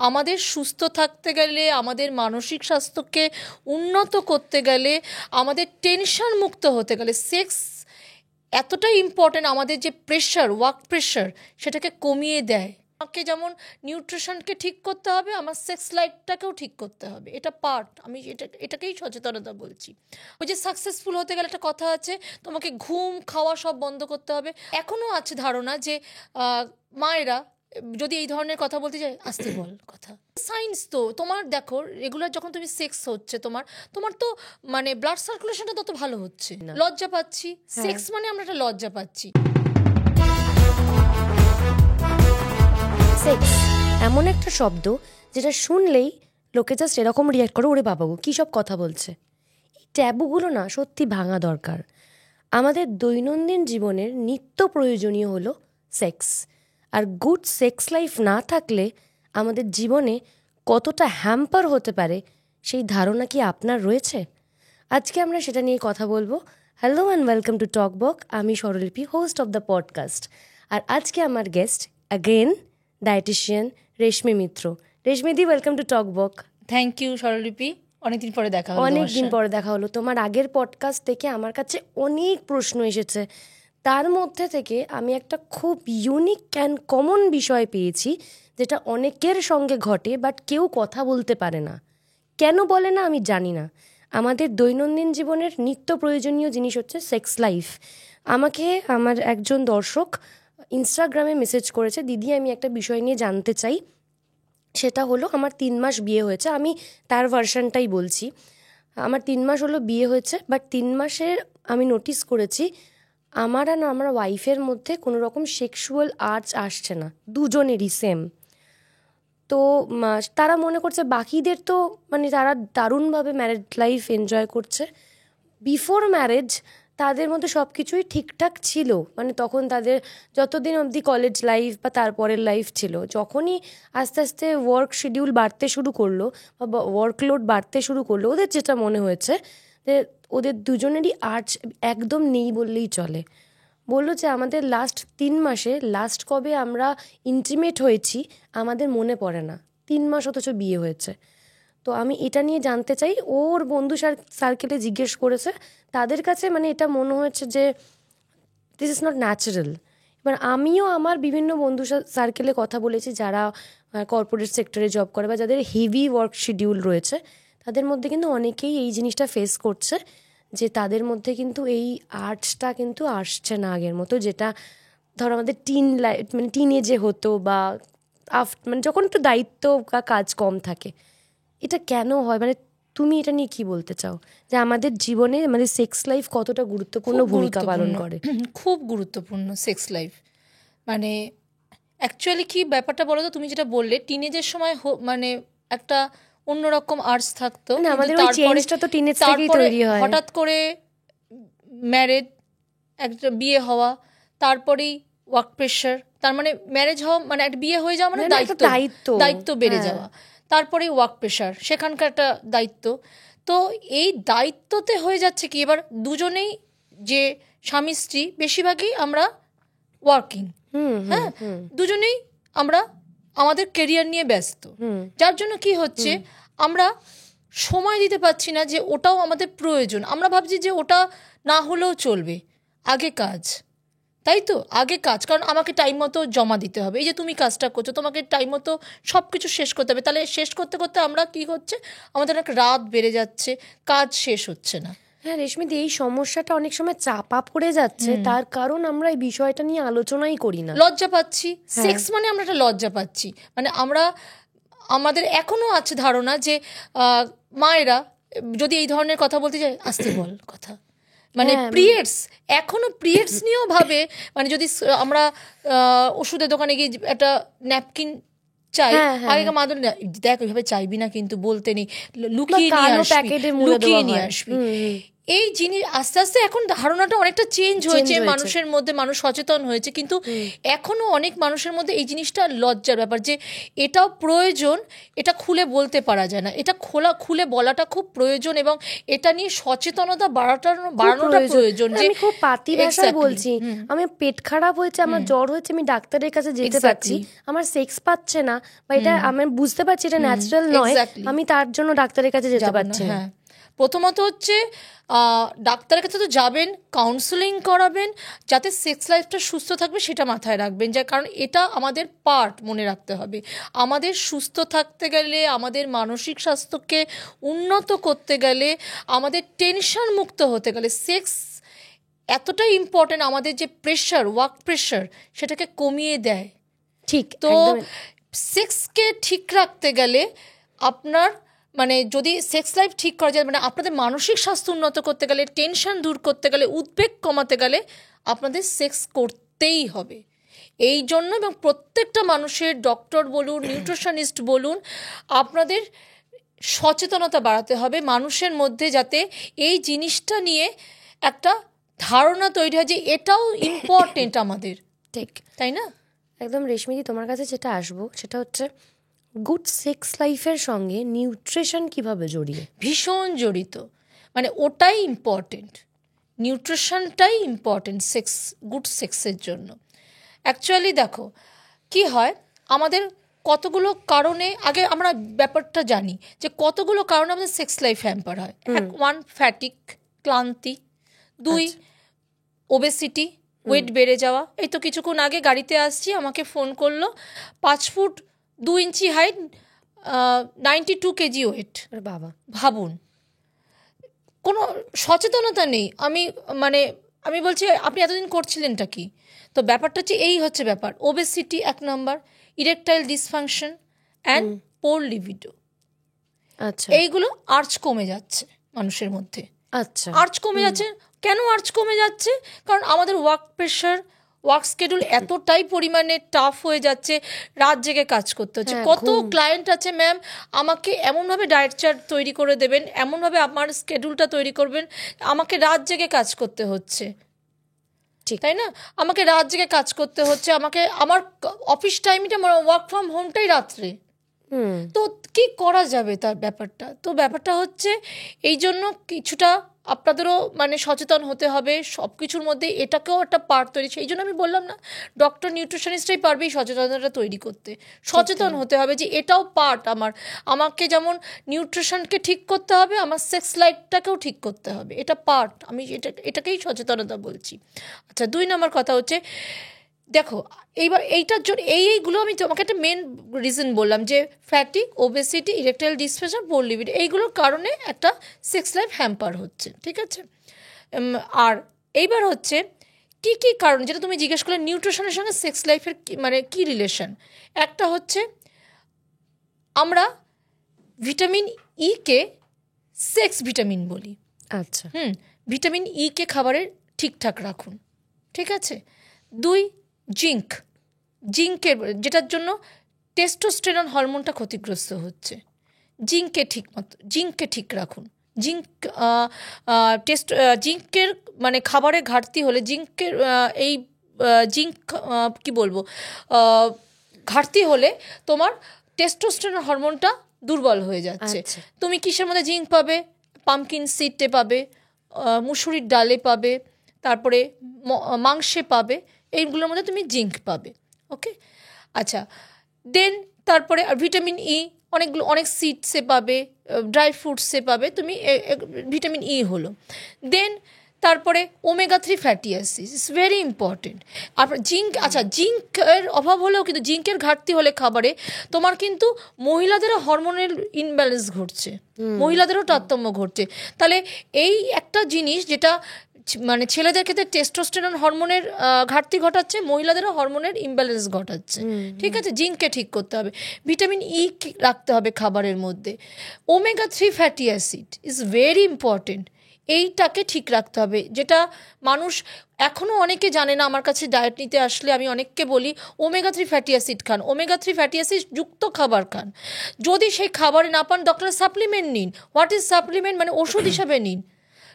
আমাদের সুস্থ থাকতে গেলে, আমাদের মানসিক স্বাস্থ্যকে উন্নত করতে গেলে, আমাদের টেনশন মুক্ত হতে গেলে সেক্স এতটাই ইম্পর্ট্যান্ট। আমাদের যে প্রেশার, ওয়ার্ক প্রেশার, সেটাকে কমিয়ে দেয়। আমাকে যেমন নিউট্রিশনকে ঠিক করতে হবে, আমার সেক্স লাইফটাকেও ঠিক করতে হবে। এটা পার্ট। আমি এটাকেই সচেতনতা বলছি। ওই যে সাকসেসফুল হতে গেলে একটা কথা আছে, তোমাকে ঘুম খাওয়া সব বন্ধ করতে হবে। এখনও আছে ধারণা যে মায়েরা যদি এই ধরনের কথা বলতে চাই, আসতে বল কথা। সায়েন্স তো তোমার দেখো, রেগুলার যখন তুমি সেক্স হচ্ছে, তোমার তো মানে ব্লাড সার্কুলেশনটা তত ভালো হচ্ছে। লজ্জা পাচ্ছি, সেক্স মানে আমরা একটা লজ্জা পাচ্ছি। সেক্স এমন একটা শব্দ যেটা শুনলেই লোকে জাস্ট এরকম রিয়াক্ট করে, ওরে বাবা গো কী সব কথা বলছে। এই ট্যাবুগুলো না সত্যি ভাঙা দরকার। আমাদের দৈনন্দিন জীবনের নিত্য প্রয়োজনীয় হলো সেক্স। আর গুড সেক্স লাইফ না থাকলে আমাদের জীবনে কতটা হ্যাম্পার হতে পারে সেই ধারণা কি আপনার রয়েছে? আজকে আমরা সেটা নিয়ে কথা বলবো। Hello and welcome to Tokbok. আমি Swaralipi, host of the podcast. আর আজকে আমার guest again dietitian Reshmi Mitra. রেশমিদি, welcome to Tokbok. Thank you Swaralipi, অনেকদিন পরে দেখা হলো। অনেকদিন পরে দেখা হলো। তোমার আগের পডকাস্ট থেকে আমার কাছে অনেক প্রশ্ন এসেছে, তার মধ্যে থেকে আমি একটা খুব ইউনিক অ্যান্ড কমন বিষয় পেয়েছি, যেটা অনেকের সঙ্গে ঘটে বাট কেউ কথা বলতে পারে না। কেন বলে না আমি জানি না। আমাদের দৈনন্দিন জীবনের নিত্য প্রয়োজনীয় জিনিস হচ্ছে সেক্স লাইফ। আমাকে আমার একজন দর্শক ইনস্টাগ্রামে মেসেজ করেছে, দিদি আমি একটা বিষয় নিয়ে জানতে চাই। সেটা হলো, আমার 3 মাস বিয়ে হয়েছে। আমি তার ভার্সানটাই বলছি। আমার 3 মাস হলো বিয়ে হয়েছে, বাট 3 মাসের আমি নোটিস করেছি আমার আর আমার ওয়াইফের মধ্যে কোনো রকম সেক্সুয়াল আর্জ আসছে না, দুজনেরই সেম। তো তারা মনে করছে বাকিদের তো মানে তারা দারুণভাবে ম্যারেড লাইফ এনজয় করছে। বিফোর ম্যারেজ তাদের মধ্যে সব কিছুই ঠিকঠাক ছিল, মানে তখন তাদের যতদিন অবধি কলেজ লাইফ বা তারপরের লাইফ ছিল, যখনই আস্তে আস্তে ওয়ার্ক শিডিউল বাড়তে শুরু করলো বা ওয়ার্কলোড বাড়তে শুরু করলো, ওদের যেটা মনে হয়েছে যে ওদের দুজনেরই আর্জ একদম নেই বললেই চলে। বললো যে আমাদের লাস্ট 3 মাসে লাস্ট কবে আমরা ইন্টিমেট হয়েছি আমাদের মনে পড়ে না। 3 মাস অথচ বিয়ে হয়েছে। তো আমি এটা নিয়ে জানতে চাই। ওর বন্ধু সার্কেলে জিজ্ঞেস করেছে, তাদের কাছে মানে এটা মনে হয়েছে যে দিস ইজ নট ন্যাচারাল। এবার আমিও আমার বিভিন্ন বন্ধু সার্কেলে কথা বলেছি যারা কর্পোরেট সেক্টরে জব করে বা যাদের হেভি ওয়ার্ক শিডিউল রয়েছে, তাদের মধ্যে কিন্তু অনেকেই এই জিনিসটা ফেস করছে যে তাদের মধ্যে কিন্তু এই আর্টসটা কিন্তু আসছে না আগের মতো, যেটা ধরো আমাদের মানে টিনেজে হতো বা মানে যখন একটু দায়িত্ব বা কাজ কম থাকে। এটা কেন হয়, মানে তুমি এটা নিয়ে কি বলতে চাও যে আমাদের জীবনে মানে সেক্স লাইফ কতটা গুরুত্বপূর্ণ ভূমিকা পালন করে? খুব গুরুত্বপূর্ণ সেক্স লাইফ। মানে অ্যাকচুয়ালি কি ব্যাপারটা বলো তো, তুমি যেটা বললে টিনেজের সময় মানে একটা অন্যরকম আর্টস থাকতো, আমাদের ওই চেঞ্জটা তো টিনেজ থেকেই তৈরি হয়। হঠাৎ করে ম্যারেজ, একটা বিয়ে হওয়া, তারপরেই ওয়ার্ক প্রেশার, তার মানে ম্যারেজ হওয়া মানে একটা বিয়ে হয়ে যাওয়া মানে দায়িত্ব বেড়ে যাওয়া, তারপরে ওয়ার্ক প্রেশার, সেখানকার একটা দায়িত্ব। তো এই দায়িত্বতে হয়ে যাচ্ছে কি, এবার দুজনেই যে স্বামী স্ত্রী বেশিরভাগই আমরা ওয়ার্কিং, হ্যাঁ, দুজনেই আমরা আমাদের কেরিয়ার নিয়ে ব্যস্ত, যার জন্য কি হচ্ছে আমরা সময় দিতে পারছি না যে ওটাও আমাদের প্রয়োজন। আমরা ভাবছি যে ওটা না হলেও চলবে, আগে কাজ, তাই তো আগে কাজ, কারণ আমাকে টাইম মতো জমা দিতে হবে। এই যে তুমি কাজটা করছো, তোমাকে টাইম মতো সব কিছু শেষ করতে হবে। তাহলে শেষ করতে করতে আমরা কি হচ্ছে, আমাদের অনেক রাত বেড়ে যাচ্ছে, কাজ শেষ হচ্ছে না। হ্যাঁ রেশমিদি, এই সমস্যাটা অনেক সময় চাপা পড়ে যাচ্ছে, তার কারণ আমরা এই বিষয়টা নিয়ে আলোচনাই করি না। লজ্জা পাচ্ছি, সেক্স মানে আমরা একটা লজ্জা পাচ্ছি। মানে আমাদের এখনো আছে ধারণা যে মায়েরা যদি এই ধরনের কথা বলতে চাই, আসতে বল কথা। মানে পিরিয়ডস, এখনো পিরিয়ডস নিয়েও ভাবে, মানে যদি আমরা ওষুধের দোকানে গিয়ে একটা ন্যাপকিন চাই, আগেকার মাদুর দেখ ওইভাবে চাইবি না কিন্তু বলতে নেই, লুকিয়ে নিয়ে আসবি। এই জিনিস আস্তে আস্তে এখন ধারণাটা অনেকটা চেঞ্জ হয়েছে মানুষের মধ্যে, মানুষ সচেতন হয়েছে, কিন্তু এখনো অনেক মানুষের মধ্যে এই জিনিসটা লজ্জার ব্যাপার যে এটাও প্রয়োজন, এটা খুলে বলতে পারা যায় না, এটা খুলে বলাটা খুব প্রয়োজন এবং এটা নিয়ে সচেতনতা বাড়ানোটা প্রয়োজন। যে আমি খুব পাতি ভাষায় বলছি, আমি পেট খারাপ হয়েছে, আমার জ্বর হয়েছে, আমি ডাক্তারের কাছে যেতে পারছি, আমার সেক্স পাচ্ছে না বা এটা আমি বুঝতে পারছি এটা ন্যাচারাল নয়, আমি তার জন্য ডাক্তারের কাছে যেতে পারছি না। প্রথমত হচ্ছে ডাক্তারের কাছে তো যাবেন, কাউন্সেলিং করাবেন, যাতে সেক্স লাইফটা সুস্থ থাকবে সেটা মাথায় রাখবেন, যার কারণ এটা আমাদের পার্ট, মনে রাখতে হবে। আমাদের সুস্থ থাকতে গেলে, আমাদের মানসিক স্বাস্থ্যকে উন্নত করতে গেলে, আমাদের টেনশন মুক্ত হতে গেলে সেক্স এতটাই ইম্পর্টেন্ট। আমাদের যে প্রেশার, ওয়ার্ক প্রেশার, সেটাকে কমিয়ে দেয়। ঠিক, তো সেক্সকে ঠিক রাখতে গেলে আপনার মানে যদি সেক্স লাইফ ঠিক করা যায়, মানে আপনাদের মানসিক স্বাস্থ্য উন্নত করতে গেলে, টেনশন দূর করতে গেলে, উদ্বেগ কমাতে গেলে আপনাদের সেক্স করতেই হবে। এই জন্য এবং প্রত্যেকটা মানুষের, ডক্টর বলুন, নিউট্রিশনিস্ট বলুন, আপনাদের সচেতনতা বাড়াতে হবে মানুষের মধ্যে, যাতে এই জিনিসটা নিয়ে একটা ধারণা তৈরি হয় যে এটাও ইম্পর্টেন্ট আমাদের। ঠিক, তাই না? একদম। রেশমিদি, তোমার কাছে যেটা আসবো সেটা হচ্ছে গুড সেক্স লাইফের সঙ্গে নিউট্রিশন কিভাবে জড়িয়ে? ভীষণ জড়িত, মানে ওটাই ইম্পর্টেন্ট, নিউট্রিশনটাই ইম্পর্টেন্ট সেক্স, গুড সেক্সের জন্য। অ্যাকচুয়ালি দেখো কি হয়, আমাদের কতগুলো কারণে, আগে আমরা ব্যাপারটা জানি যে কতগুলো কারণে আমাদের সেক্স লাইফ হ্যাম্পার হয়। 1, ফ্যাটিক, ক্লান্তি। 2, ওবেসিটি, ওয়েট বেড়ে যাওয়া। এই তো কিছুক্ষণ আগে গাড়িতে আসছি, আমাকে ফোন করলো, 5 ফুট 2 ইঞ্চি হাইট, 92 কেজি ওয়েট। বাবা, ভাবুন, কোনো সচেতনতা নেই। আমি বলছি আপনি এতদিন করছিলেনটা কি? তো ব্যাপারটা হচ্ছে এই হচ্ছে ব্যাপার। Obesity 1 number, erectile dysfunction and poor libido. আচ্ছা, এইগুলো আর্চ কমে যাচ্ছে মানুষের মধ্যে। আচ্ছা, আর্চ কমে যাচ্ছে কেন? আর্চ কমে যাচ্ছে কারণ আমাদের ওয়ার্ক প্রেশার, ওয়ার্ক শিডিউল এতটাই পরিমাণে টাফ হয়ে যাচ্ছে, রাত জেগে কাজ করতে হচ্ছে। কত ক্লায়েন্ট আছে ম্যাম, আমাকে এমনভাবে ডায়েট চার্ট তৈরি করে দেবেন, এমনভাবে আমার স্কেডিউলটা তৈরি করবেন, আমাকে রাত জেগে কাজ করতে হচ্ছে, তাই না? আমাকে রাত জেগে কাজ করতে হচ্ছে, আমাকে আমার অফিস টাইমটা, ওয়ার্ক ফ্রম হোমটাই রাত্রে। তো কি করা যাবে তার ব্যাপারটা? তো ব্যাপারটা হচ্ছে এই জন্য কিছুটা আপনাদেরও মানে সচেতন হতে হবে সব কিছুর মধ্যে, এটাকেও একটা পার্ট তৈরি। সেই জন্য আমি বললাম না, ডক্টর নিউট্রিশনিস্টই পারবে এই সচেতনতাটা তৈরি করতে। সচেতন হতে হবে যে এটাও পার্ট আমাকে যেমন নিউট্রিশনকে ঠিক করতে হবে, আমার সেক্স লাইফটাকেও ঠিক করতে হবে, এটা পার্ট। আমি এটাকেই সচেতনতা বলছি। আচ্ছা, 2 নম্বর কথা হচ্ছে, দেখো এইবার এইটার জন্য এইগুলো আমি তোমাকে একটা মেন রিজন বললাম যে ফ্যাটিক, ওবেসিটি, ইরেকটাইল ডিসফাংশন, পোর লিবিডো, এইগুলোর কারণে একটা সেক্স লাইফ হ্যাম্পার হচ্ছে, ঠিক আছে? আর এইবার হচ্ছে কি কি কারণ, যেটা তুমি জিজ্ঞেস করলে নিউট্রিশনের সঙ্গে সেক্স লাইফের মানে কি রিলেশন। একটা হচ্ছে আমরা ভিটামিন ই কে সেক্স ভিটামিন বলি। আচ্ছা, ভিটামিন ই কে খাবারে ঠিকঠাক রাখুন, ঠিক আছে? 2, জিঙ্কের, যেটার জন্য টেস্টোস্টেরন হরমোনটা ক্ষতিগ্রস্ত হচ্ছে, জিঙ্ককে ঠিক রাখুন। জিঙ্কের মানে খাবারে ঘাটতি হলে, জিঙ্কের কি বলবো, ঘাটতি হলে তোমার টেস্টোস্টেরন হরমোনটা দুর্বল হয়ে যাচ্ছে। তুমি কিসের মধ্যে জিঙ্ক পাবে? পামকিন সিডে পাবে, মুসুরির ডালে পাবে, তারপরে মাংসে পাবে, এইগুলোর মধ্যে তুমি জিঙ্ক পাবে। ওকে, আচ্ছা, দেন তারপরে ভিটামিন ই অনেক সিডসে পাবে, ড্রাই ফ্রুটসে পাবে, তুমি ভিটামিন ই হলো। দেন তারপরে omega 3 fatty acid is very important. আর জিঙ্ক, আচ্ছা, জিঙ্কের অভাব হলেও কিন্তু, জিঙ্কের ঘাটতি হলে খাবারে তোমার কিন্তু মহিলাদেরও হরমোনের ইনব্যালেন্স ঘটছে, মহিলাদেরও তারতম্য ঘটছে। তাহলে এই একটা জিনিস যেটা মানে ছেলেদের ক্ষেত্রে টেস্টোস্টেরন হরমোনের ঘাটতি ঘটাচ্ছে, মহিলাদেরও হরমোনের ইমব্যালেন্স ঘটাচ্ছে, ঠিক আছে? জিঙ্ককে ঠিক করতে হবে, ভিটামিন ই রাখতে হবে খাবারের মধ্যে, omega 3 fatty acid is very important, এইটাকে ঠিক রাখতে হবে, যেটা মানুষ এখনও অনেকে জানে না। আমার কাছে ডায়েট নিতে আসলে আমি অনেককে বলি ওমেগা 3 ফ্যাটি অ্যাসিড খান, ওমেগা 3 ফ্যাটি অ্যাসিড যুক্ত খাবার খান। যদি সেই খাবারে না পান, ডক্টর সাপ্লিমেন্ট নিন। What is supplement? মানে ওষুধ হিসাবে নিন,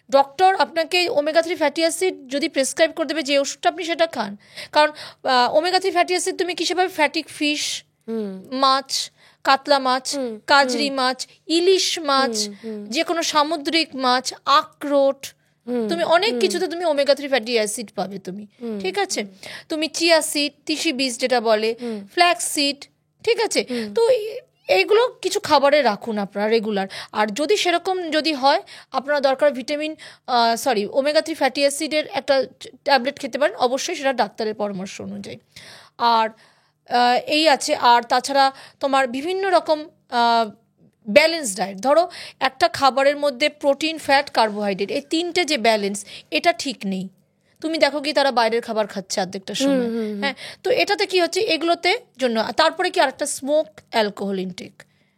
ডক্টর আপনাকে ওমেগা 3 ফ্যাটি অ্যাসিড যদি প্রেসক্রাইব করে দেবে যে ওষুধটা আপনি সেটা খান, কারণ ওমেগা 3 ফ্যাটি অ্যাসিড তুমি কিসে পাবে? ফ্যাটিক ফিশ, মাছ, কাতলা মাছ, কাজরি মাছ, ইলিশ মাছ, যে কোনো সামুদ্রিক মাছ, আখরোট, তুমি অনেক কিছুতে তুমি ওমেগা 3 ফ্যাটি অ্যাসিড পাবে তুমি, ঠিক আছে? তুমি চিয়া সিড, তিসি বীজ যেটা বলে, ফ্ল্যাক্স সিড, ঠিক আছে? তো এইগুলো কিছু খাবারে রাখুন আপনারা রেগুলার। আর যদি সেরকম যদি হয় আপনারা দরকার ভিটামিন ওমেগা 3 ফ্যাটি অ্যাসিডের একটা ট্যাবলেট খেতে পারেন, অবশ্যই সেটা ডাক্তারের পরামর্শ অনুযায়ী। আর এই আছে। আর তাছাড়া তোমার বিভিন্ন রকম ব্যালেন্স ডায়েট, ধরো একটা খাবারের মধ্যে প্রোটিন, ফ্যাট, কার্বোহাইড্রেট, এই তিনটে যে ব্যালেন্স, এটা ঠিক নেই। তুমি দেখো কি তারা বাইরের খাবার খাচ্ছে অর্ধেকটা সময়, হ্যাঁ? তো এটাতে কি হচ্ছে, এগুলোতে জন্য। তারপরে কি আরেকটা, smoke, alcohol intake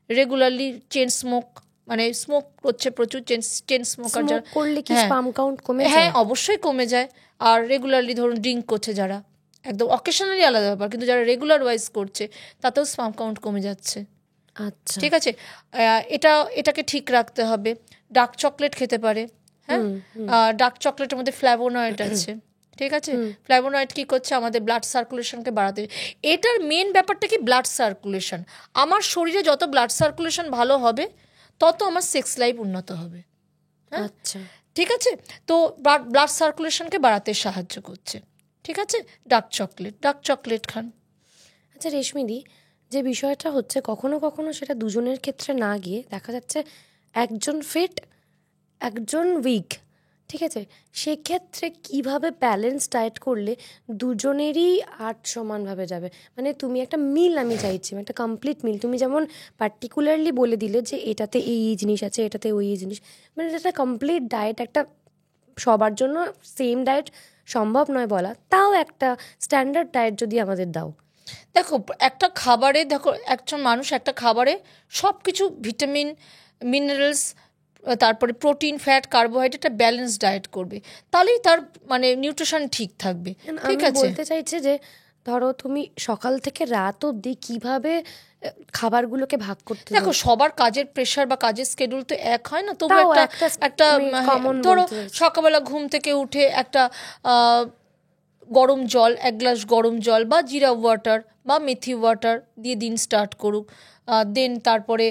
regularly, chain smoke, মানে স্মোক করছে প্রচুর, চেন স্মোকার যারা, করলে কি স্পাম কাউন্ট কমে যায়? হ্যাঁ অবশ্যই কমে যায়। আর রেগুলারলি ধরুন ড্রিঙ্ক করছে যারা, একদম অকেশনালি আলাদা ব্যাপার, কিন্তু যারা রেগুলার ওয়াইজ করছে তাতেও স্পাম কাউন্ট কমে যাচ্ছে। আচ্ছা, ঠিক আছে, এটাকে ঠিক রাখতে হবে। ডার্ক চকলেট খেতে পারে, হ্যাঁ? ডার্ক চকলেটের মধ্যে ফ্ল্যাভোনয়েড আছে, ঠিক আছে? ফ্ল্যাভোনয়েড কি করছে, আমাদের ব্লাড সার্কুলেশনকে বাড়াতে। এটার মেন ব্যাপারটা কি, ব্লাড সার্কুলেশন। আমার শরীরে যত ব্লাড সার্কুলেশন ভালো হবে তত আমার সেক্স লাইফ উন্নত হবে, হ্যাঁ? আচ্ছা, ঠিক আছে? তো ব্লাড সার্কুলেশনকে বাড়াতে সাহায্য করছে, ঠিক আছে? ডার্ক চকলেট খান। আচ্ছা রেশমিদি, যে বিষয়টা হচ্ছে কখনো কখনো সেটা দুজনের ক্ষেত্রে না গিয়ে দেখা যাচ্ছে একজন ফিট, একজন উইক, ঠিক আছে? সেক্ষেত্রে কিভাবে ব্যালেন্স ডায়েট করলে দুজনেরই সমানভাবে যাবে? মানে তুমি একটা মিল, আমি চাইছি একটা কমপ্লিট মিল। তুমি যেমন পার্টিকুলারলি বলে দিলে যে এটাতে এই জিনিস আছে, এটাতে ওই জিনিস, মানে এটা কমপ্লিট ডায়েট, একটা সবার জন্য সেম ডায়েট সম্ভব নয় বলা, তাও একটা স্ট্যান্ডার্ড ডায়েট যদি আমাদের দাও। দেখো একটা খাবারে, দেখো একজন মানুষ একটা খাবারে সব কিছু ভিটামিন, মিনারেলস, তারপরে protein, fat, carbohydrate, balance diet করবে, তাহলেই তার মানে নিউট্রিশন ঠিক থাকবে, ঠিক আছে? বলতে চাইছে যে ধরো তুমি সকাল থেকে রাত অবধি কিভাবে খাবারগুলোকে ভাগ করতে, দেখো সবার কাজের প্রেশার বা কাজের স্কেডিউল তো এক হয় না, তবু একটা ধরো সকালবেলা ঘুম থেকে উঠে একটা গরম জল, 1 গ্লাস গরম জল বা জিরা ওয়াটার বা মেথি ওয়াটার দিয়ে দিন স্টার্ট করুক। দেন তারপরে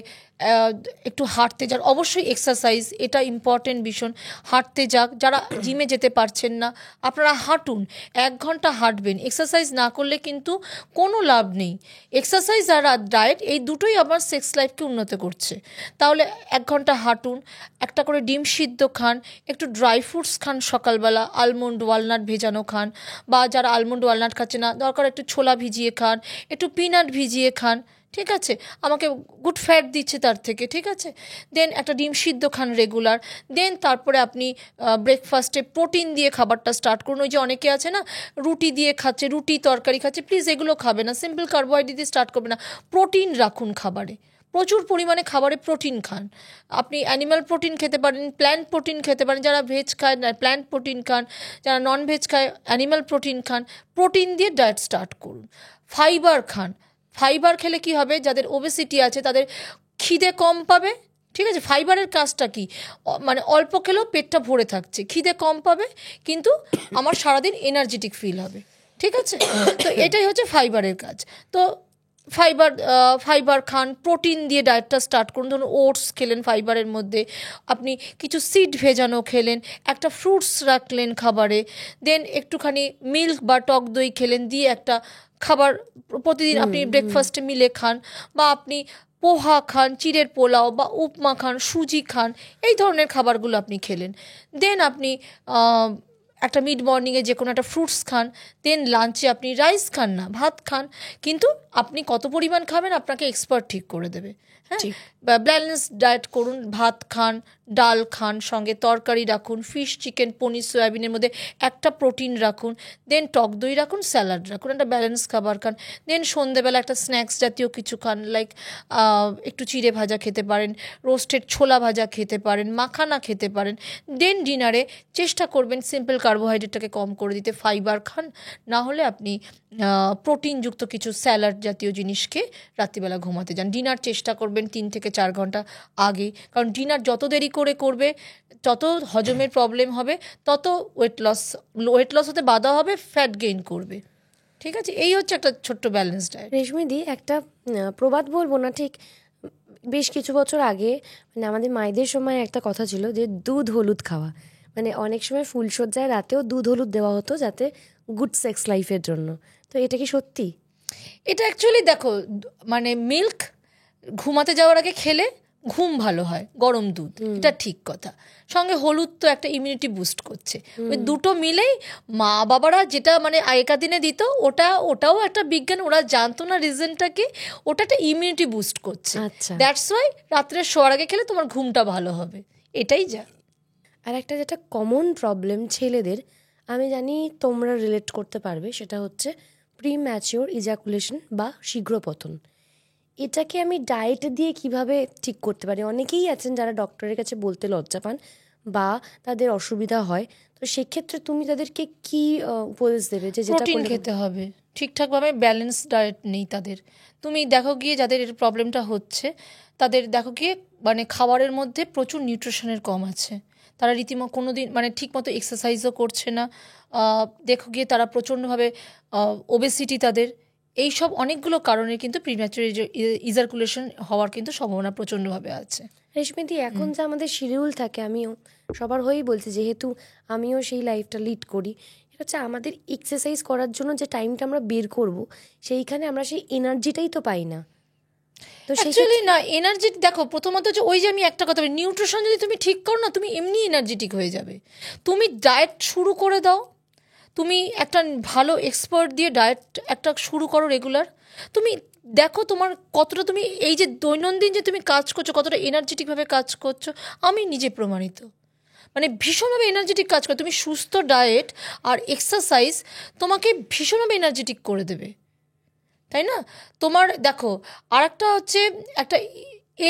একটু হাঁটতে যান, অবশ্যই এক্সারসাইজ, এটা ইম্পর্টেন্ট ভীষণ। হাঁটতে যাক, যারা জিমে যেতে পারছেন না আপনারা হাঁটুন, 1 ঘন্টা হাঁটবেন। এক্সারসাইজ না করলে কিন্তু কোনো লাভ নেই। এক্সারসাইজ আর ডায়েট এই দুটোই আমার সেক্স লাইফকে উন্নত করছে। তাহলে 1 ঘন্টা হাঁটুন, একটা করে ডিম সিদ্ধ খান, একটু ড্রাই ফ্রুটস খান সকালবেলা, আলমন্ড, ওয়ালনাট ভেজানো খান, বা যারা আলমন্ড ওয়ালনাট খাচ্ছে না দরকার একটু ছোলা ভিজিয়ে খান, একটু পিনাট ভিজিয়ে খান, ঠিক আছে? আমাকে গুড ফ্যাট দিচ্ছে তার থেকে, ঠিক আছে? দেন একটা ডিম সিদ্ধ খান রেগুলার। দেন তারপরে আপনি ব্রেকফাস্টে প্রোটিন দিয়ে খাবারটা স্টার্ট করুন। ওই যে অনেকে আছে না রুটি দিয়ে খাচ্ছে, রুটি তরকারি খাচ্ছে, প্লিজ এগুলো খাবে না, সিম্পল কার্বোহাইড্রেট দিয়ে স্টার্ট করবে না। প্রোটিন রাখুন খাবারে, প্রচুর পরিমাণে খাবারে প্রোটিন খান। আপনি অ্যানিম্যাল প্রোটিন খেতে পারেন, প্ল্যান্ট প্রোটিন খেতে পারেন, যারা ভেজ খায় না প্ল্যান্ট প্রোটিন খান, যারা নন ভেজ খায় অ্যানিম্যাল প্রোটিন খান। প্রোটিন দিয়ে ডায়েট স্টার্ট করুন। ফাইবার খান, ফাইবার খেলে কি হবে, যাদের ওবেসিটি আছে তাদের খিদে কম পাবে, ঠিক আছে? ফাইবারের কাজটা কি, মানে অল্প খেলেও পেটটা ভরে থাকছে, খিদে কম পাবে, কিন্তু আমার সারাদিন এনার্জেটিক ফিল হবে, ঠিক আছে? তো এটাই হচ্ছে ফাইবারের কাজ। তো ফাইবার খান, প্রোটিন দিয়ে ডায়েটটা স্টার্ট করুন। ধরুন ওটস খেলেন, ফাইবারের মধ্যে আপনি কিছু সিড ভেজানো খেলেন, একটা ফ্রুটস রাখলেন খাবারে, দেন একটুখানি মিল্ক বা টক দই খেলেন, দিয়ে একটা খাবার প্রতিদিন আপনি ব্রেকফাস্টে মিলে খান, বা আপনি পোহা খান, চিড়ের পোলাও বা উপমা খান, সুজি খান, এই ধরনের খাবারগুলো আপনি খেলেন। দেন আপনি একটা মিড মর্নিংয়ে যে কোনো একটা ফ্রুটস খান, দেন লাঞ্চে আপনি রাইস খান না ভাত খান, কিন্তু আপনি কত পরিমাণ খাবেন আপনাকে এক্সপার্ট ঠিক করে দেবে, হ্যাঁ? ব্যালেন্স ডায়েট করুন, ভাত খান, ডাল খান, সঙ্গে তরকারি রাখুন, ফিশ, চিকেন, পনির, সয়াবিনের মধ্যে একটা প্রোটিন রাখুন, দেন টক দই রাখুন, স্যালাড রাখুন, একটা ব্যালেন্স খাবার খান। দেন সন্ধেবেলা একটা স্ন্যাক্স জাতীয় কিছু খান, লাইক একটু চিড়ে ভাজা খেতে পারেন, রোস্টেড ছোলা ভাজা খেতে পারেন, মাখানা খেতে পারেন। দেন ডিনারে চেষ্টা করবেন সিম্পল কার্বোহাইড্রেটটাকে কম করে দিতে, ফাইবার খান, না হলে আপনি প্রোটিনযুক্ত কিছু স্যালাড জাতীয় জিনিস খেয়ে রাত্রিবেলা ঘুমাতে যান। ডিনার চেষ্টা করবেন করবেন 3 থেকে 4 ঘন্টা আগে, কারণ ডিনার যত দেরি করে করবে তত হজমের প্রবলেম হবে, তত ওয়েট লস হতে বাধা হবে, ফ্যাট গেইন করবে। ঠিক আছে, এই হচ্ছে একটা ছোট্ট ব্যালেন্স ডায়েট। রেশমিদি, একটা প্রবাদ বলবো না ঠিক, বেশ কিছু বছর আগে মানে আমাদের মায়েদের সময় একটা কথা ছিল যে দুধ হলুদ খাওয়া, মানে অনেক সময় ফুলসজ্জায় রাতেও দুধ হলুদ দেওয়া হতো যাতে গুড সেক্স লাইফের জন্য। তো এটা কি সত্যি? এটা অ্যাকচুয়ালি দেখো, মানে মিল্ক ঘুমাতে যাওয়ার আগে খেলে ঘুম ভালো হয়, গরম দুধ, এটা ঠিক কথা। সঙ্গে হলুদ তো একটা ইমিউনিটি বুস্ট করছে, ওই দুটো মিলেই মা বাবারা যেটা মানে আগেকার দিনে দিত, ওটাও একটা বিজ্ঞান, ওরা জানতো না রিজনটাকে, ওটা একটা ইমিউনিটি বুস্ট করছে। দ্যাটস ওয়াই রাত্রে শোয়ার আগে খেলে তোমার ঘুমটা ভালো হবে, এটাই যা। আর একটা যেটা কমন প্রবলেম ছেলেদের, আমি জানি তোমরা রিলেট করতে পারবে, সেটা হচ্ছে প্রিম্যাচিওর ইজাকুলেশন বা শীঘ্র পতন। এটাকে আমি ডায়েট দিয়ে কিভাবে ঠিক করতে পারি? অনেকেই আছেন যারা ডক্টরের কাছে বলতে লজ্জা পান বা তাদের অসুবিধা হয়, তো সেক্ষেত্রে তুমি তাদেরকে কি উপদেশ দেবে? যে প্রোটিন খেতে হবে ঠিকঠাকভাবে, ব্যালেন্স ডায়েট নেই তাদের। তুমি দেখো গিয়ে যাদের এর প্রবলেমটা হচ্ছে, তাদের দেখো গিয়ে মানে খাবারের মধ্যে প্রচুর নিউট্রিশনের কম আছে, তারা রীতিমতো কোনো দিন মানে ঠিকমতো এক্সারসাইজও করছে না, দেখো গিয়ে তারা প্রচণ্ডভাবে ওবেসিটি তাদের, এই সব অনেকগুলো কারণে কিন্তু প্রিম্যাচুর ইজাকুলেশন হওয়ার কিন্তু সম্ভাবনা প্রচণ্ডভাবে আছে। রেশমিদি, এখন যে আমাদের শিডিউল থাকে, আমিও সবার হয়েই বলছি, যেহেতু আমিও সেই লাইফটা লিড করি, এটা হচ্ছে আমাদের এক্সারসাইজ করার জন্য যে টাইমটা আমরা বের করব, সেইখানে আমরা সেই এনার্জিটাই তো পাই না। তো অ্যাকচুয়ালি না, এনার্জি দেখো, প্রথমত যে ওই যে আমি একটা কথা বলি, নিউট্রিশন যদি তুমি ঠিক করো না, তুমি এমনি এনার্জেটিক হয়ে যাবে। তুমি ডায়েট শুরু করে দাও, তুমি একটা ভালো এক্সপার্ট দিয়ে ডায়েট একটা শুরু করো রেগুলার, তুমি দেখো তোমার কতটা, তুমি এই যে দৈনন্দিন যে তুমি কাজ করছো কতটা এনার্জেটিকভাবে কাজ করছো। আমি নিজে প্রমাণিত, মানে ভীষণভাবে এনার্জেটিক কাজ করে। তুমি সুস্থ ডায়েট আর এক্সারসাইজ তোমাকে ভীষণভাবে এনার্জেটিক করে দেবে, তাই না? তোমার দেখো, আর একটা হচ্ছে একটা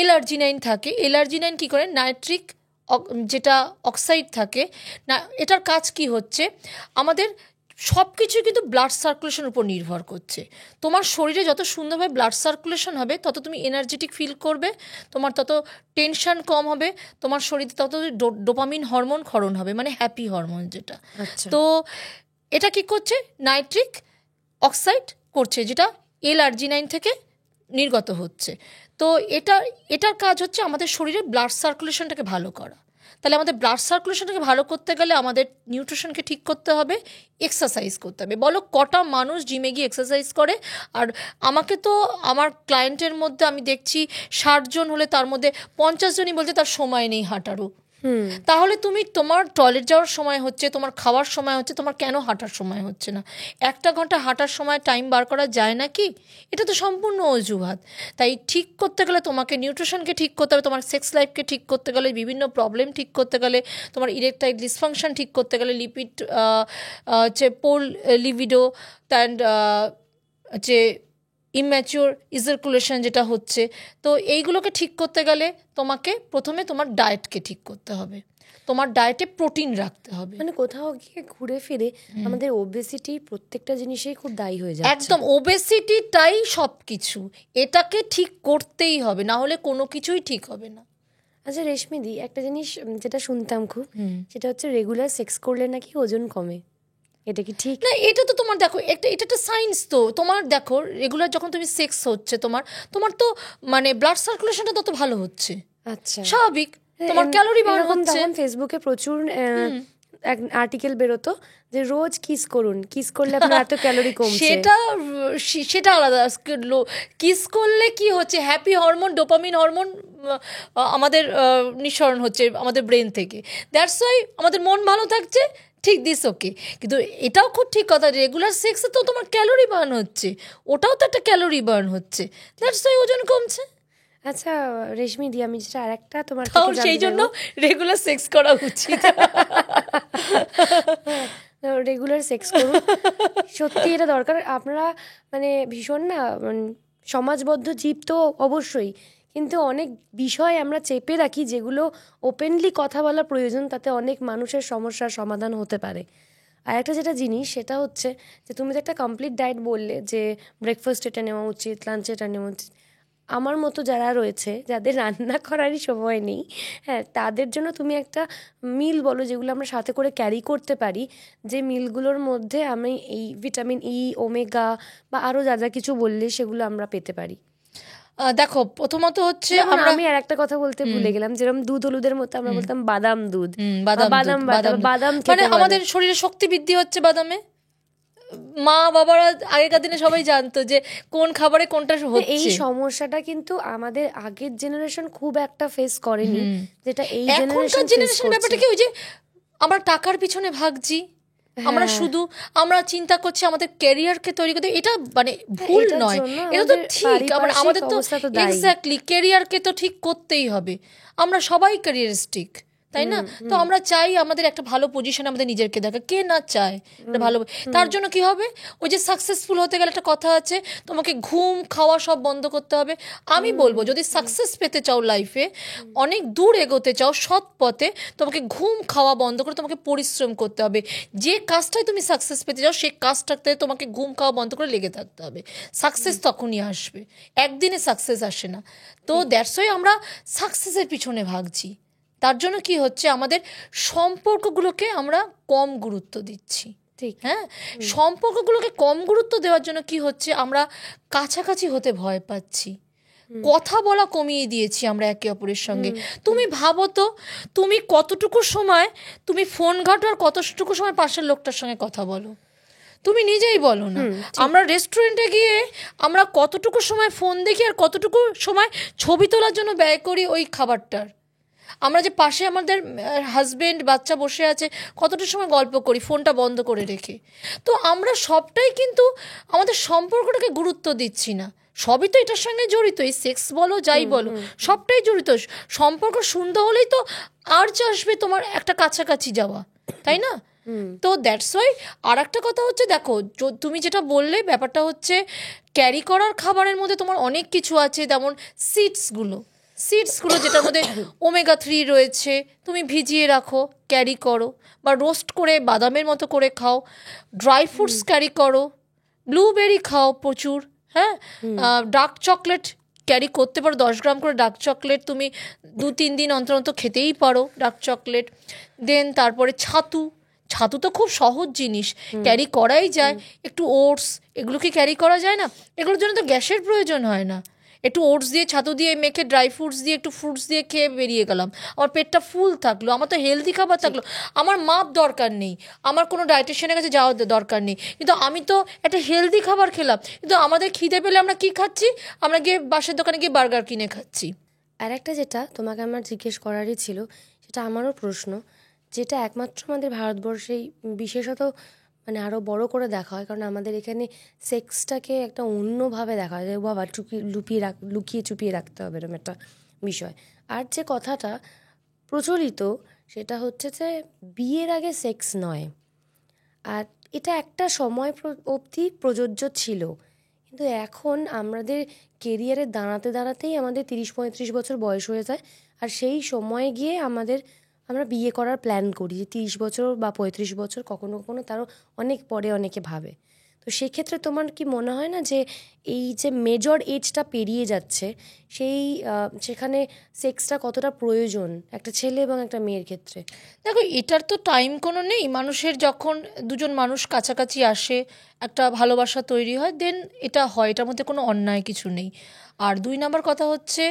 L-আর্জিনাইন থাকে। L-আর্জিনাইন কী করে, নাইট্রিক যেটা অক্সাইড থাকে না, এটার কাজ কি হচ্ছে, আমাদের সব কিছুই কিন্তু ব্লাড সার্কুলেশনের উপর নির্ভর করছে। তোমার শরীরে যত সুন্দরভাবে ব্লাড সার্কুলেশন হবে, তত তুমি এনার্জেটিক ফিল করবে, তোমার তত টেনশন কম হবে, তোমার শরীরে তত ডোপামিন হরমোন ক্ষরণ হবে, মানে হ্যাপি হরমোন যেটা। তো এটা কি করছে, নাইট্রিক অক্সাইড করছে, যেটা L-আর্জিনাইন থেকে নির্গত হচ্ছে। তো এটার কাজ হচ্ছে আমাদের শরীরে ব্লাড সার্কুলেশনটাকে ভালো করা। তাহলে আমাদের ব্লাড সার্কুলেশনটাকে ভালো করতে গেলে আমাদের নিউট্রিশনকে ঠিক করতে হবে, এক্সারসাইজ করতে হবে। বলো কটা মানুষ জিমে গিয়ে এক্সারসাইজ করে? আর আমাকে তো আমার ক্লায়েন্টের মধ্যে আমি দেখছি 60 জন হলে তার মধ্যে 50 জনই বলছে তার সময় নেই হাঁটারও। তাহলে তুমি তোমার টয়লেট যাওয়ার সময় হচ্ছে, তোমার খাওয়ার সময় হচ্ছে, তোমার কেন হাঁটার সময় হচ্ছে না? 1 ঘন্টা হাঁটার সময় টাইম বার করা যায় না কি? এটা তো সম্পূর্ণ অজুহাত। তাই ঠিক করতে গেলে তোমাকে নিউট্রিশনকে ঠিক করতে হবে, তোমার সেক্স লাইফকে ঠিক করতে গেলে, বিভিন্ন প্রবলেম ঠিক করতে গেলে, তোমার ইরেকটাইল ডিসফাংশন ঠিক করতে গেলে, লিপিড হচ্ছে পোল লিবিডো অ্যান্ড যে ইম্যাচিওর ইজাকুলেশন যেটা হচ্ছে, তো এইগুলোকে ঠিক করতে গেলে তোমাকে প্রথমে তোমার ডায়েটকে ঠিক করতে হবে, তোমার ডায়েটে প্রোটিন রাখতে হবে। মানে কোথাও গিয়ে ঘুরে ফিরে আমাদের ওবেসিটি প্রত্যেকটা জিনিসেই খুব দায়ী হয়ে যায়। একদম, ওবেসিটিটাই সব কিছু, এটাকে ঠিক করতেই হবে, না হলে কোনো কিছুই ঠিক হবে না। আচ্ছা রেশমিদি, একটা জিনিস যেটা শুনতাম খুব, সেটা হচ্ছে রেগুলার সেক্স করলে নাকি ওজন কমে, এটা কি ঠিক? না, এটা তো তোমার দেখো এটা একটা সায়েন্স। তো তোমার দেখো, রেগুলার যখন তুমি সেক্স হচ্ছে, তোমার তো মানে ব্লাড সার্কুলেশনটা তত ভালো হচ্ছে, আচ্ছা, স্বাভাবিক, তোমার ক্যালোরি বার্ন হচ্ছে। তখন ফেসবুকে প্রচুর আর্টিকেল বেরোতো যে রোজ কিস করুন, কিস করলে আপনার এত ক্যালোরি কমছে। সেটা আলাদা। কিস করলে কি হচ্ছে, হ্যাপি হরমোন, ডোপামিন হরমোন আমাদের নিঃসরণ হচ্ছে আমাদের ব্রেন থেকে, দ্যাটস ওয়াই আমাদের মন ভালো থাকছে। ঠিক, দিস ওকে, কিন্তু এটাও খুব ঠিক কথা, রেগুলার সেক্সে তো তোমার ক্যালোরি বার্ন হচ্ছে, ওটাও তো একটা ক্যালোরি বার্ন হচ্ছে, দ্যাটস ওয়াই ওজন কমছে। আচ্ছা রেশমিদি, আমি যেটা আর একটা তোমার সেই জন্য রেগুলার সেক্স করা উচিত। রেগুলার সেক্স করুন, সত্যি এটা দরকার। আপনারা মানে ভীষণ না সমাজবদ্ধ জীব তো অবশ্যই, কিন্তু অনেক বিষয় আমরা চেপে রাখি যেগুলো ওপেনলি কথা বলা প্রয়োজন, তাতে অনেক মানুষের সমস্যার সমাধান হতে পারে। আর একটা যেটা জিনিস সেটা হচ্ছে যে তুমি তো একটা কমপ্লিট ডায়েট বললে যে ব্রেকফাস্ট এটা নেওয়া উচিত, লাঞ্চ এটা নেওয়া উচিত। আমার মতো যারা রয়েছে, যাদের রান্না করারই সময় নেই, হ্যাঁ, তাদের জন্য তুমি একটা মিল বলো যেগুলো আমরা সাথে করে ক্যারি করতে পারি, যে মিলগুলোর মধ্যে আমি এই ভিটামিন ই, ওমেগা বা আরও যা যা কিছু বললে সেগুলো আমরা পেতে পারি। দেখো, প্রথমত হচ্ছে আমি আর একটা কথা বলতে ভুলে গেলাম, যেরকম দুধ হলুদের মতো আমরা বলতাম বাদাম দুধ, বাদাম বাদাম মানে আমাদের শরীরে শক্তি বৃদ্ধি হচ্ছে বাদামে। মা বাবারা আগেকার দিনে সবাই জানতো যে কোন খাবারে কোনটা হচ্ছে। এই সমস্যাটা কিন্তু আমাদের আগের জেনারেশন খুব একটা ফেস করেনি, যেটা এই জেনারেশন ব্যাপারটা কি, ওই যে আমরা টাকার পিছনে ভাগছি, আমরা শুধু আমরা চিন্তা করছি আমাদের ক্যারিয়ারকে তৈরি করতে। এটা মানে ভুল নয়, এটা তো ঠিক। আমাদের তো এক্স্যাক্টলি ক্যারিয়ারকে তো ঠিক করতেই হবে, আমরা সবাই ক্যারিয়ারিস্টিক, তাই না? তো আমরা চাই আমাদের একটা ভালো পজিশনে আমাদের নিজেকে দেখা, কে না চায় একটা ভালো। তার জন্য কি হবে, ওই যে সাকসেসফুল হতে গেলে একটা কথা আছে, তোমাকে ঘুম খাওয়া সব বন্ধ করতে হবে। আমি বলবো যদি সাকসেস পেতে চাও লাইফে, অনেক দূর এগোতে চাও সৎ পথে, তোমাকে ঘুম খাওয়া বন্ধ করে তোমাকে পরিশ্রম করতে হবে। যে কাজটায় তুমি সাকসেস পেতে চাও সেই কাজটাতে তোমাকে ঘুম খাওয়া বন্ধ করে লেগে থাকতে হবে। সাকসেস তখনই আসবে, একদিনে সাকসেস আসে না। তো দ্যাটস ওয়াই আমরা সাকসেসের পিছনে ভাগছি। তার জন্য কি হচ্ছে, আমাদের সম্পর্কগুলোকে আমরা কম গুরুত্ব দিচ্ছি। ঠিক, হ্যাঁ, সম্পর্কগুলোকে কম গুরুত্ব দেওয়ার জন্য কি হচ্ছে, আমরা কাছাকাছি হতে ভয় পাচ্ছি, কথা বলা কমিয়ে দিয়েছি আমরা একে অপরের সঙ্গে। তুমি ভাবো তো, তুমি কতটুকু সময় তুমি ফোন ঘাটো আর কতটুকু সময় পাশের লোকটার সঙ্গে কথা বলো, তুমি নিজেই বলো না। আমরা রেস্টুরেন্টে গিয়ে আমরা কতটুকু সময় ফোন দেখি আর কতটুকু সময় ছবি তোলার জন্য ব্যয় করি ওই খাবারটার। আমরা যে পাশে আমাদের হাজবেন্ড বাচ্চা বসে আছে, কতটা সময় গল্প করি ফোনটা বন্ধ করে রেখে। তো আমরা সবটাই কিন্তু আমাদের সম্পর্কটাকে গুরুত্ব দিচ্ছি না। সবই তো এটার সঙ্গে জড়িত, এই সেক্স বলো যাই বলো সবটাই জড়িত। সম্পর্ক সুন্দর হলেই তো আর আসবে তোমার একটা কাছাকাছি যাওয়া, তাই না? তো দ্যাটস ওয়াই। আর একটা কথা হচ্ছে, দেখো তুমি যেটা বললে ব্যাপারটা হচ্ছে ক্যারি করার খাবারের মধ্যে তোমার অনেক কিছু আছে, যেমন সিডসগুলো যেটার মধ্যে ওমেগা 3 রয়েছে, তুমি ভিজিয়ে রাখো, ক্যারি করো, বা রোস্ট করে বাদামের মতো করে খাও, ড্রাই ফ্রুটস ক্যারি করো, ব্লুবেরি খাও প্রচুর, হ্যাঁ, ডার্ক চকলেট ক্যারি করতে পারো, 10 গ্রাম করে ডার্ক চকলেট তুমি 2-3 দিন অন্তর অন্তর খেতেই পারো ডার্ক চকলেট। দেন তারপরে ছাতু তো খুব সহজ জিনিস, ক্যারি করাই যায়। একটু ওটস, এগুলো কি ক্যারি করা যায় না? এগুলোর জন্য তো গ্যাসের প্রয়োজন হয় না, একটু ওটস দিয়ে ছাতু দিয়ে মেখে ড্রাই ফ্রুটস দিয়ে একটু ফ্রুটস দিয়ে খেয়ে বেরিয়ে গেলাম, আমার পেটটা ফুল থাকলো, আমার তো হেলদি খাবার থাকলো, আমার মাপ দরকার নেই, আমার কোনো ডায়েটিশিয়ানের কাছে যাওয়ার দরকার নেই, কিন্তু আমি তো একটা হেলদি খাবার খেলাম। কিন্তু আমাদের খিদে পেলে আমরা কি খাচ্ছি, আমরা গিয়ে বাসের দোকানে গিয়ে বার্গার কিনে খাচ্ছি। আর একটা যেটা তোমাকে আমার জিজ্ঞেস করারই ছিল, সেটা আমারও প্রশ্ন, যেটা একমাত্র আমাদের ভারতবর্ষেই বিশেষত মানে আরও বড় করে দেখা হয়, কারণ আমাদের এখানে সেক্সটাকে একটা অন্যভাবে দেখা হয়, যে বাবা লুকিয়ে চুপিয়ে রাখতে হবে এরকম একটা বিষয়। আর যে কথাটা প্রচলিত সেটা হচ্ছে যে বিয়ের আগে সেক্স নয়, আর এটা একটা সময় অবধি প্রযোজ্য ছিল, কিন্তু এখন আমাদের কেরিয়ারে দাঁড়াতেই আমাদের 30-35 বছর বয়স হয়ে যায়, আর সেই সময়ে গিয়ে আমরা বিয়ে করার প্ল্যান করি যে 30 বছর বা 35 বছর, কখনো কখনো তারও অনেক পরে অনেকে ভাবে। তো সেক্ষেত্রে তোমার কি মনে হয় না যে এই যে মেজর এজটা পেরিয়ে যাচ্ছে, সেখানে সেক্সটা কতটা প্রয়োজন একটা ছেলে এবং একটা মেয়ের ক্ষেত্রে? দেখো, এটার তো টাইম কোনো নেই। মানুষের যখন দুজন মানুষ কাছাকাছি আসে, একটা ভালোবাসা তৈরি হয়, দেন এটা হয়, এটার মধ্যে কোনো অন্যায় কিছু নেই। আর 2 নাম্বার কথা হচ্ছে,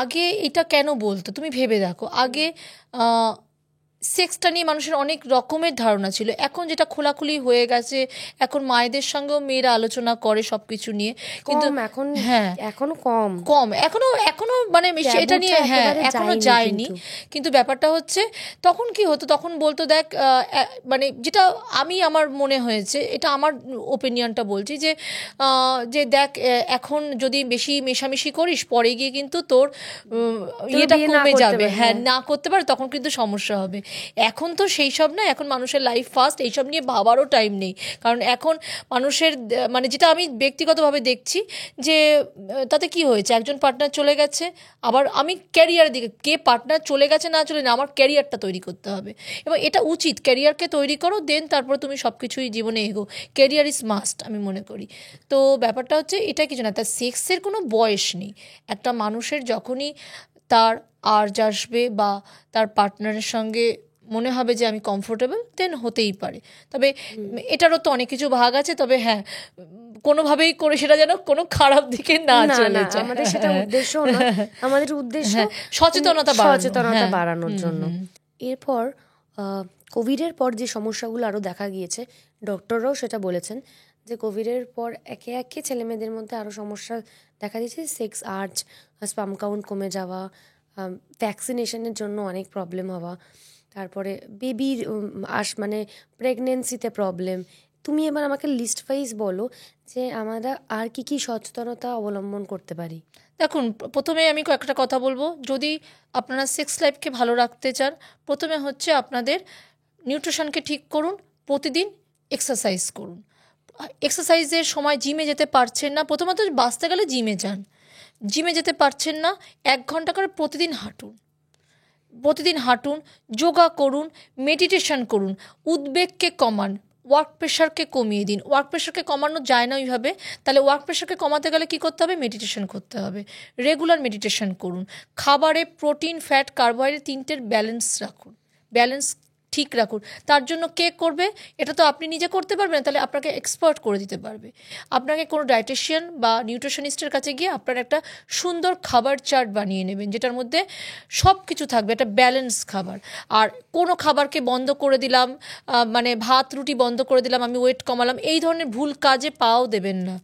আগে এটা কেন বলতো, তুমি ভেবে দেখো, আগে সেক্সটা নিয়ে মানুষের অনেক রকমের ধারণা ছিল। এখন যেটা খোলাখুলি হয়ে গেছে, এখন মায়েদের সঙ্গেও মেয়েরা আলোচনা করে সব কিছু নিয়ে, কিন্তু এখনো কম এখনো মানে এটা নিয়ে এখনো যায়নি। কিন্তু ব্যাপারটা হচ্ছে, তখন কি হতো, তখন বলতো দেখ, মানে যেটা আমার মনে হয়েছে, এটা আমার ওপিনিয়নটা বলছি, যে দেখ, এখন যদি বেশি মেশামেশি করিস, পরে গিয়ে কিন্তু তোর ইয়েটা কমে যাবে, হ্যাঁ, না করতে পারে তখন কিন্তু সমস্যা হবে। এখন তো সেই সব না, এখন মানুষের লাইফ ফাস্ট, এইসব নিয়ে ভাবারও টাইম নেই। কারণ এখন মানুষের মানে যেটা আমি ব্যক্তিগতভাবে দেখছি যে তাতে কি হয়েছে, একজন পার্টনার চলে গেছে, আবার আমি ক্যারিয়ারের দিকে, কে পার্টনার চলে গেছে না চলে না, আমার ক্যারিয়ারটা তৈরি করতে হবে এবং এটা উচিত, ক্যারিয়ারকে তৈরি করো, দেন তারপর তুমি সব কিছুই জীবনে এগো, ক্যারিয়ার ইজ মাস্ট আমি মনে করি। তো ব্যাপারটা হচ্ছে এটা কিছু না, তার সেক্সের কোনো বয়স নেই। একটা মানুষের যখনই তার আর্জ আসবে বা তার পার্টনারের সঙ্গে মনে হবে যে আমি কমফোর্টেবল, দেন হতেই পারে। তবে এটারও তো অনেক কিছু ভাগ আছে, তবে হ্যাঁ কোনোভাবেই করে সেটা যেন কোনো খারাপ দিকে না চলে যায়, আমাদের সেটা উদ্দেশ্য না, আমাদের উদ্দেশ্য সচেতনতা বাড়ানোর জন্য। এরপর কোভিডের পর যে সমস্যাগুলো আরও দেখা গিয়েছে, ডক্টররাও সেটা বলেছেন যে কোভিডের পর একে একে ছেলেমেয়েদের মধ্যে আরও সমস্যা দেখা দিয়েছে, সেক্স আর্জ, স্পাম কাউন্ট কমে যাওয়া, ভ্যাকসিনেশনের জন্য অনেক প্রবলেম হওয়া, তারপরে বেবির মানে প্রেগনেন্সিতে প্রবলেম। তুমি এবার আমাকে লিস্ট ওয়াইজ বলো যে আমরা আর কি কি সচেতনতা অবলম্বন করতে পারি। দেখুন, প্রথমে আমি কয়েকটা কথা বলবো। যদি আপনারা সেক্স লাইফকে ভালো রাখতে চান, প্রথমে হচ্ছে আপনাদের নিউট্রিশনকে ঠিক করুন, প্রতিদিন এক্সারসাইজ করুন। এক্সারসাইজের সময় জিমে যেতে পারছেন না, প্রথমত বাঁচতে গেলে জিমে যান। জিমে যেতে পারছেন না, 1 ঘন্টা করে প্রতিদিন হাঁটুন, যোগা করুন, মেডিটেশন করুন, উদ্বেগকে কমান, ওয়ার্ক প্রেশারকে কমিয়ে দিন। ওয়ার্ক প্রেশারকে কমানো যায় না ওইভাবে, তাহলে ওয়ার্ক প্রেশারকে কমাতে গেলে কী করতে হবে, মেডিটেশন করতে হবে, রেগুলার মেডিটেশন করুন। খাবারে প্রোটিন, ফ্যাট, কার্বোহাইড্রেট তিনটের ব্যালেন্স ঠিক রাখুন। তার জন্য কে করবে? এটা তো আপনি নিজে করতে পারবেন না, তাহলে আপনাকে এক্সপার্ট করে দিতে পারবে। আপনাকে কোনো ডায়েটিশিয়ান বা নিউট্রিশনিস্টের কাছে গিয়ে আপনার একটা সুন্দর খাবার চার্ট বানিয়ে নেবেন, যেটার মধ্যে সব কিছু থাকবে, একটা ব্যালেন্স খাবার। আর কোনো খাবারকে বন্ধ করে দিলাম, মানে ভাত রুটি বন্ধ করে দিলাম, আমি ওয়েট কমালাম, এই ধরনের ভুল কাজে পাও দেবেন না।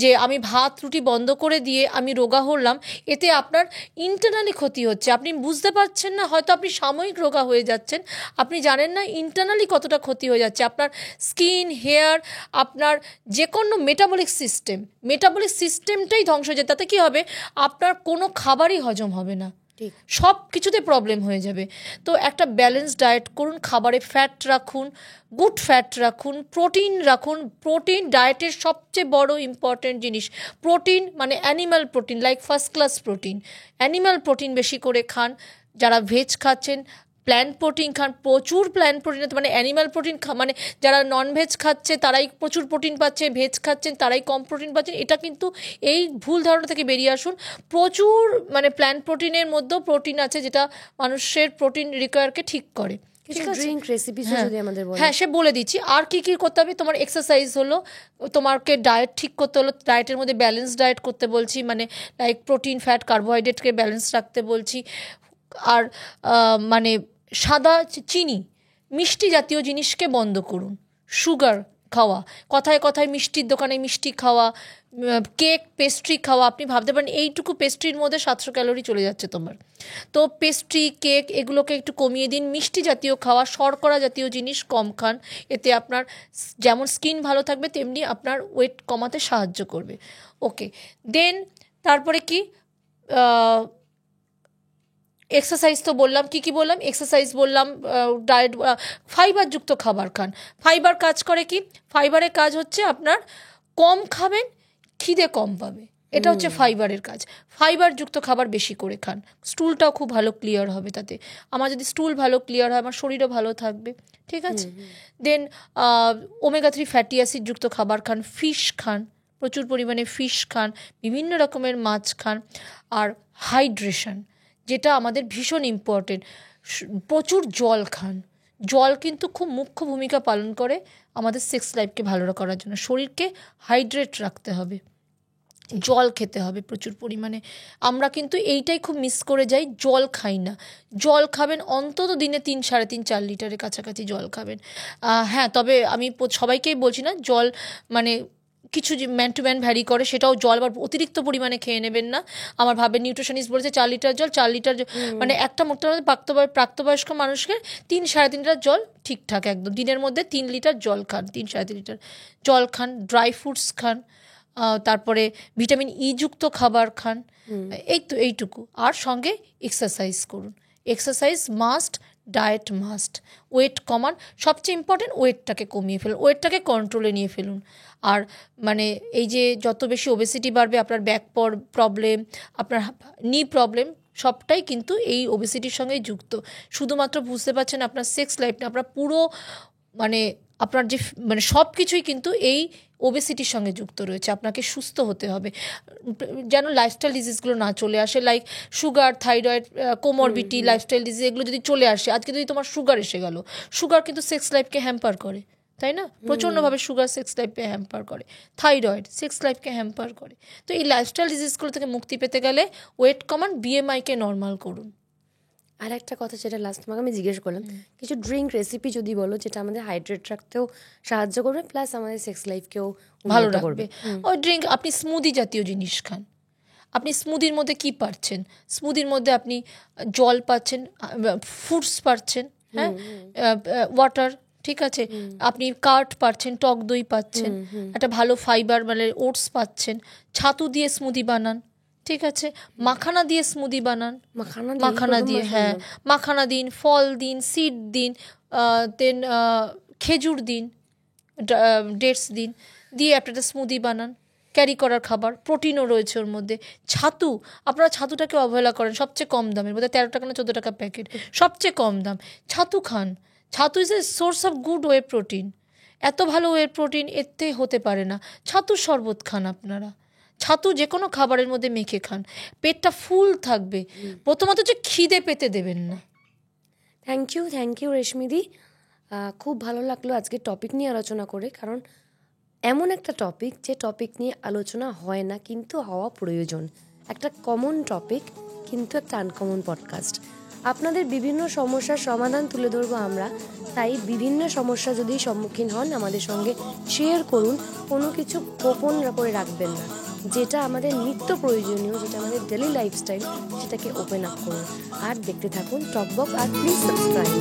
যে আমি ভাত রুটি বন্ধ করে দিয়ে আমি রোগা হলাম, এতে আপনার ইন্টারনালি ক্ষতি হচ্ছে, আপনি বুঝতে পারছেন না, হয়তো আপনি সাময়িক রোগা হয়ে যাচ্ছেন, আপনি জানেন না ইন্টারনালি কতটা ক্ষতি হয়ে যাচ্ছে। আপনার স্কিন, হেয়ার, আপনার যে কোনো মেটাবলিক সিস্টেমটাই ধ্বংস হয়ে যায়। তাতে কী হবে, আপনার কোনো খাবারই হজম হবে না, সব কিছুতে প্রবলেম হয়ে যাবে। তো একটা ব্যালেন্স ডায়েট করুন, খাবারে ফ্যাট রাখুন, গুড ফ্যাট রাখুন, প্রোটিন রাখুন। প্রোটিন ডায়েটের সবচেয়ে বড় ইম্পর্টেন্ট জিনিস, প্রোটিন মানে animal protein, like first class protein, animal protein বেশি করে খান। যারা ভেজ খাচ্ছেন প্ল্যান্ট প্রোটিন খান, প্রচুর প্ল্যান্ট প্রোটিন, মানে অ্যানিম্যাল প্রোটিন মানে যারা ননভেজ খাচ্ছে তারাই প্রচুর প্রোটিন পাচ্ছে, ভেজ খাচ্ছেন তারাই কম প্রোটিন পাচ্ছেন। এটা কিন্তু এই ভুল ধারণা থেকে বেরিয়ে আসুন। প্রচুর মানে প্ল্যান্ট প্রোটিনের মধ্যেও প্রোটিন আছে যেটা মানুষের প্রোটিন রিকোয়ারকে ঠিক করে। হ্যাঁ, সে বলে দিচ্ছি। আর কি কি করতে হবে, তোমার এক্সারসাইজ হলো, তোমাকে ডায়েট ঠিক করতে হলো, ডায়েটের মধ্যে ব্যালেন্স ডায়েট করতে বলছি, মানে লাইক প্রোটিন, ফ্যাট, কার্বোহাইড্রেটকে ব্যালেন্স রাখতে বলছি। আর মানে সাদা চিনি, মিষ্টি জাতীয় জিনিসকে বন্ধ করুন, সুগার খাওয়া, কথায় কথায় মিষ্টির দোকানে মিষ্টি খাওয়া, কেক, পেস্ট্রি খাওয়া। আপনি ভাবতে পারেন এইটুকু পেস্ট্রির মধ্যে 700 ক্যালোরি চলে যাচ্ছে তোমার। তো পেস্ট্রি, কেক এগুলোকে একটু কমিয়ে দিন। মিষ্টি জাতীয় খাওয়া, শর্করা জাতীয় জিনিস কম খান, এতে আপনার যেমন স্কিন ভালো থাকবে তেমনি আপনার ওয়েট কমাতে সাহায্য করবে। ওকে, দেন তারপরে কি, এক্সারসাইজ তো বললাম, কি বললাম, এক্সারসাইজ বললাম, ডায়েট, ফাইবারযুক্ত খাবার খান। ফাইবার কাজ করে কি, ফাইবারের কাজ হচ্ছে আপনার কম খাবেন, খিদে কম পাবে, এটা হচ্ছে ফাইবারের কাজ। ফাইবারযুক্ত খাবার বেশি করে খান, স্টুলটাও খুব ভালো ক্লিয়ার হবে তাতে। আমার যদি স্টুল ভালো ক্লিয়ার হয়, আমার শরীরও ভালো থাকবে, ঠিক আছে। দেন ওমেগা 3 ফ্যাটি অ্যাসিডযুক্ত খাবার খান, ফিশ খান, প্রচুর পরিমাণে ফিশ খান, বিভিন্ন রকমের মাছ খান। আর হাইড্রেশন, যেটা আমাদের ভীষণ ইম্পর্টেন্ট, প্রচুর জল খান। জল কিন্তু খুব মুখ্য ভূমিকা পালন করে আমাদের সেক্স লাইফকে ভালো করার জন্য। শরীরকে হাইড্রেট রাখতে হবে, জল খেতে হবে প্রচুর পরিমাণে। আমরা কিন্তু এইটাই খুব মিস করে যাই, জল খাই না। জল খাবেন অন্তত দিনে 3, 3.5, 4 লিটারের কাছাকাছি জল খাবেন। হ্যাঁ, তবে আমি সবাইকেই বলছি না, জল মানে কিছু ম্যান টু ম্যান ভ্যারি করে, সেটাও জল আবার অতিরিক্ত পরিমাণে খেয়ে নেবেন না। আমার ভাবে নিউট্রিশনিস্ট বলেছে 4 লিটার জল, 4 লিটার মানে একটা মোটামুটি প্রাপ্তবয়স্ক মানুষকে 3, 3.5 লিটার জল ঠিকঠাক একদম। দিনের মধ্যে 3 লিটার জল খান, 3, 3.5 লিটার জল খান। ড্রাই ফ্রুটস খান, তারপরে ভিটামিন ই যুক্ত খাবার খান, এইটুকু। আর সঙ্গে এক্সারসাইজ করুন, exercise must, diet must. Weight কমান, সবচেয়ে ইম্পর্টেন্ট ওয়েটটাকে কমিয়ে ফেলুন, ওয়েটটাকে কন্ট্রোলে নিয়ে ফেলুন। আর মানে এই যে যত বেশি ওবেসিটি বাড়বে, আপনার ব্যাক প্রবলেম, আপনার নি প্রবলেম, সবটাই কিন্তু এই ওবেসিটির সঙ্গেই যুক্ত। শুধুমাত্র বুঝতে পারছেন আপনার সেক্স লাইফ না, আপনার পুরো মানে আপনার যে মানে সব কিছুই কিন্তু এই ওবেসিটির সঙ্গে যুক্ত রয়েছে। আপনাকে সুস্থ হতে হবে যেন লাইফস্টাইল ডিজিজগুলো না চলে আসে, like sugar, thyroid, comorbidity, lifestyle disease এগুলো যদি চলে আসে। আজকে যদি তোমার সুগার এসে গেল, সুগার কিন্তু সেক্স লাইফকে হ্যাম্পার করে, তাই না? প্রচণ্ডভাবে সুগার সেক্স লাইফকে হ্যাম্পার করে, থাইরয়েড সেক্স লাইফকে হ্যাম্পার করে। তো এই লাইফস্টাইল ডিজিজগুলো থেকে মুক্তি পেতে গেলে ওয়েট কমান, বিএমআইকে নর্মাল করুন। আর একটা কথা যেটা লাস্ট তোমাকে আমি জিজ্ঞেস করলাম, কিছু ড্রিঙ্ক রেসিপি যদি বলো যেটা আমাদের হাইড্রেট রাখতেও সাহায্য করবে, প্লাস আমাদের সেক্স লাইফকেও ভালো রাখবে। ওই ড্রিঙ্ক, আপনি স্মুদি জাতীয় জিনিস খান। আপনি স্মুদির মধ্যে কি পাচ্ছেন? স্মুদির মধ্যে আপনি জল পাচ্ছেন, ফ্রুটস পাচ্ছেন, হ্যাঁ, ওয়াটার, ঠিক আছে, আপনি কার্ড পাচ্ছেন, টক দই পাচ্ছেন, একটা ভালো ফাইবার মানে ওটস পাচ্ছেন, ছাতু দিয়ে স্মুদি বানান, ঠিক আছে, মাখানা দিয়ে স্মুদি বানান, মাখানা দিয়ে, হ্যাঁ, মাখানা দিন, ফল দিন, সিড দিন, দেন খেজুর দিন, ডেটস দিন, দিয়ে একটা স্মুদি বানান। ক্যারি করার খাবার, প্রোটিনও রয়েছে ওর মধ্যে। ছাতু, আপনারা ছাতুটাকে অবহেলা করেন, সবচেয়ে কম দামের মধ্যে, 13 টাকা না 14 টাকা প্যাকেট, সবচেয়ে কম দাম। ছাতু খান, ছাতু is a source of good whey protein. এত ভালো ওয়ে প্রোটিন এতে হতে পারে না। ছাতুর শরবত খান আপনারা, ছাতু যে কোনো খাবারের মধ্যে মেখে খান, পেটটা ফুল থাকবে। প্রথমত যে খিদে পেতে দেবেন না। থ্যাংক ইউ রেশমিদি, খুব ভালো লাগলো আজকে টপিক নিয়ে আলোচনা করে, কারণ এমন একটা টপিক যে টপিক নিয়ে আলোচনা হয় না কিন্তু হওয়া প্রয়োজন। একটা কমন টপিক কিন্তু একটা আনকমন পডকাস্ট। আপনাদের বিভিন্ন সমস্যার সমাধান তুলে ধরবো আমরা, তাই বিভিন্ন সমস্যা যদি সম্মুখীন হন আমাদের সঙ্গে শেয়ার করুন, কোনো কিছু গোপন করে রাখবেন না। যেটা আমাদের নিত্য প্রয়োজনীয়, যেটা আমাদের ডেলি লাইফস্টাইল, সেটাকে ওপেন আপ করুন। আর দেখতে থাকুন টকবক, আর প্লিজ সাবস্ক্রাইব।